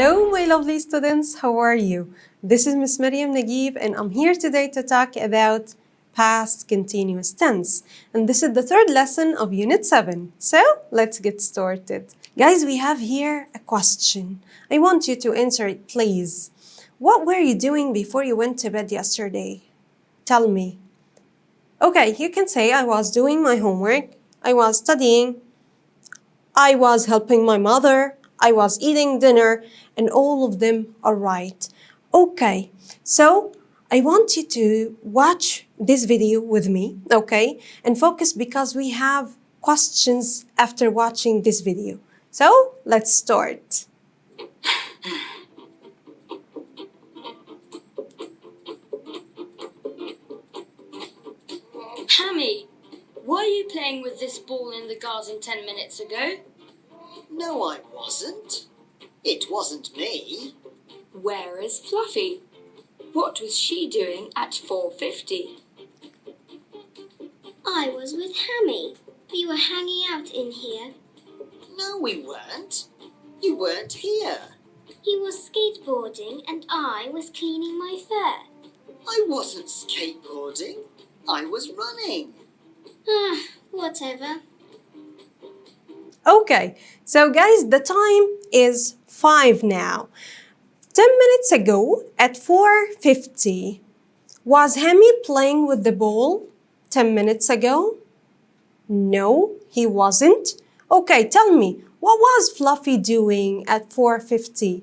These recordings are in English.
Hello, my lovely students. How are you? This is Miss Maryam Naguib, and I'm here today to talk about past continuous tense. And this is the third lesson of Unit 7. So, let's get started. Guys, we have here a question. I want you to answer it, please. What were you doing before you went to bed yesterday? Tell me. Okay, you can say I was doing my homework, I was studying, I was helping my mother, I was eating dinner, and all of them are right. Okay, so I want you to watch this video with me, okay? And focus because we have questions after watching this video. So, let's start. Hammy, were you playing with this ball in the garden 10 minutes ago? No, I wasn't. It wasn't me. Where is Fluffy? What was she doing at 4:50? I was with Hammy. We were hanging out in here. No, we weren't. You weren't here. He was skateboarding and I was cleaning my fur. I wasn't skateboarding. I was running. Whatever. Okay, so guys, the time is 5 now. 10 minutes ago at 4:50, was Hammy playing with the ball 10 minutes ago? No, he wasn't. Okay, tell me, what was Fluffy doing at 4:50?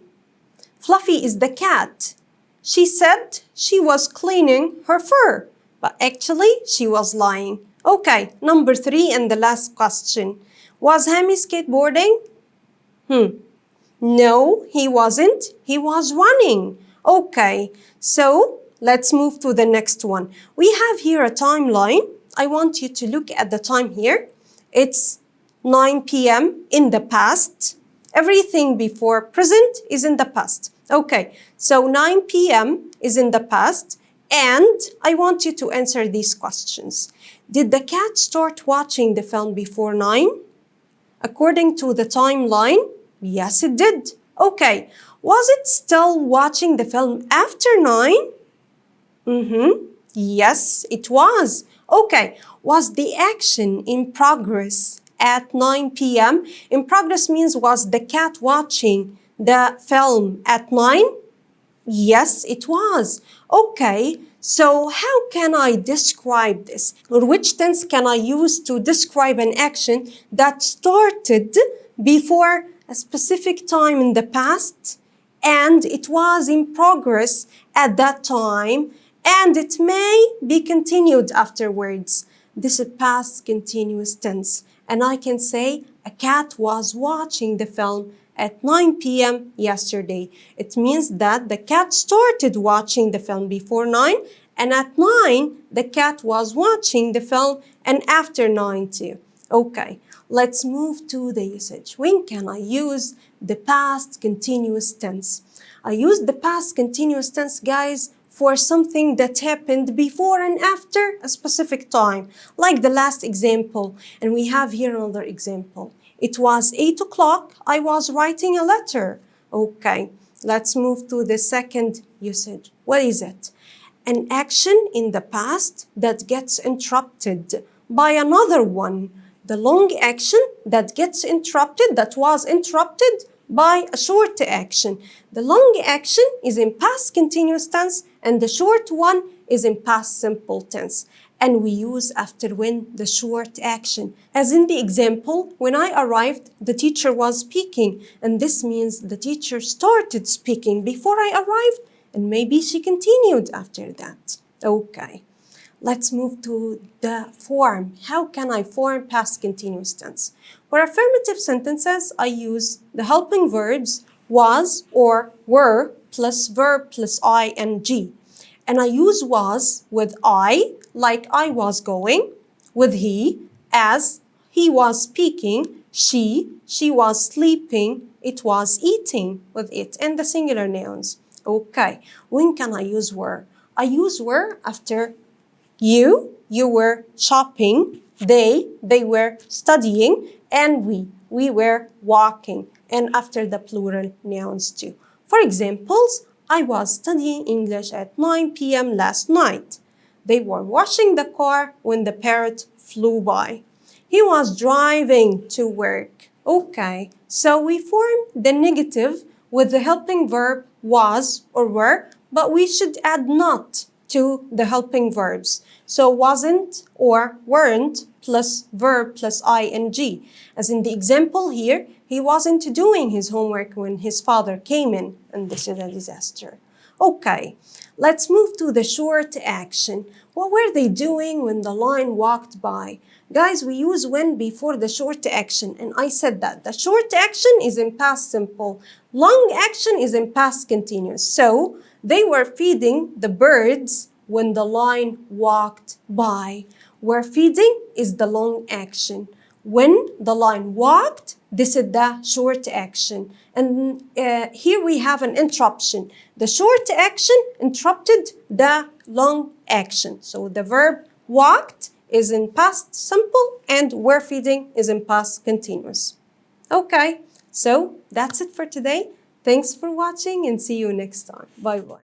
Fluffy is the cat. She said she was cleaning her fur, but actually she was lying. Okay, number 3 and the last question. Was Hammy skateboarding? No, he wasn't. He was running. Okay, so let's move to the next one. We have here a timeline. I want you to look at the time here. It's 9 p.m. in the past. Everything before present is in the past. Okay, so 9 p.m. is in the past. And I want you to answer these questions. Did the cat start watching the film before 9? According to the timeline, yes, it did. Okay, was it still watching the film after 9? Yes, it was. Okay, was the action in progress at 9 p.m.? In progress means was the cat watching the film at 9? Yes, it was. Okay, so how can I describe this? Or which tense can I use to describe an action that started before a specific time in the past and it was in progress at that time and it may be continued afterwards? This is past continuous tense. And I can say a cat was watching the film at 9 p.m. yesterday. It means that the cat started watching the film before 9 and at 9 the cat was watching the film and after 9 too. Okay, let's move to the usage. When can I use the past continuous tense? I use the past continuous tense, guys, for something that happened before and after a specific time, like the last example. And we have here another example. It was 8 o'clock, I was writing a letter. Okay, let's move to the second usage. What is it? An action in the past that gets interrupted by another one. The long action that gets interrupted, that was interrupted by a short action. The long action is in past continuous tense and the short one is in past simple tense. And we use after when the short action. As in the example, when I arrived, the teacher was speaking, and this means the teacher started speaking before I arrived, and maybe she continued after that. Okay, let's move to the form. How can I form past continuous tense? For affirmative sentences, I use the helping verbs was or were plus verb plus ing. And I use was with I, like I was going, with he, as he was speaking, she was sleeping, it was eating, with it, and the singular nouns. Okay, when can I use were? I use were after you were shopping, they were studying, and we were walking, and after the plural nouns too. For examples, I was studying English at 9 p.m. last night. They were washing the car when the parrot flew by. He was driving to work. Okay, so we form the negative with the helping verb was or were, but we should add not to the helping verbs. So wasn't or weren't plus verb plus ing. As in the example here, he wasn't doing his homework when his father came in, and this is a disaster. Okay, let's move to the short action. What were they doing when the lion walked by? Guys, we use when before the short action, and I said that. The short action is in past simple. Long action is in past continuous. So, they were feeding the birds when the lion walked by. Were feeding is the long action. When the lion walked, this is the short action. And here we have an interruption. The short action interrupted the long action. So the verb walked is in past simple and were feeding is in past continuous. Okay, so that's it for today. Thanks for watching and see you next time. Bye-bye.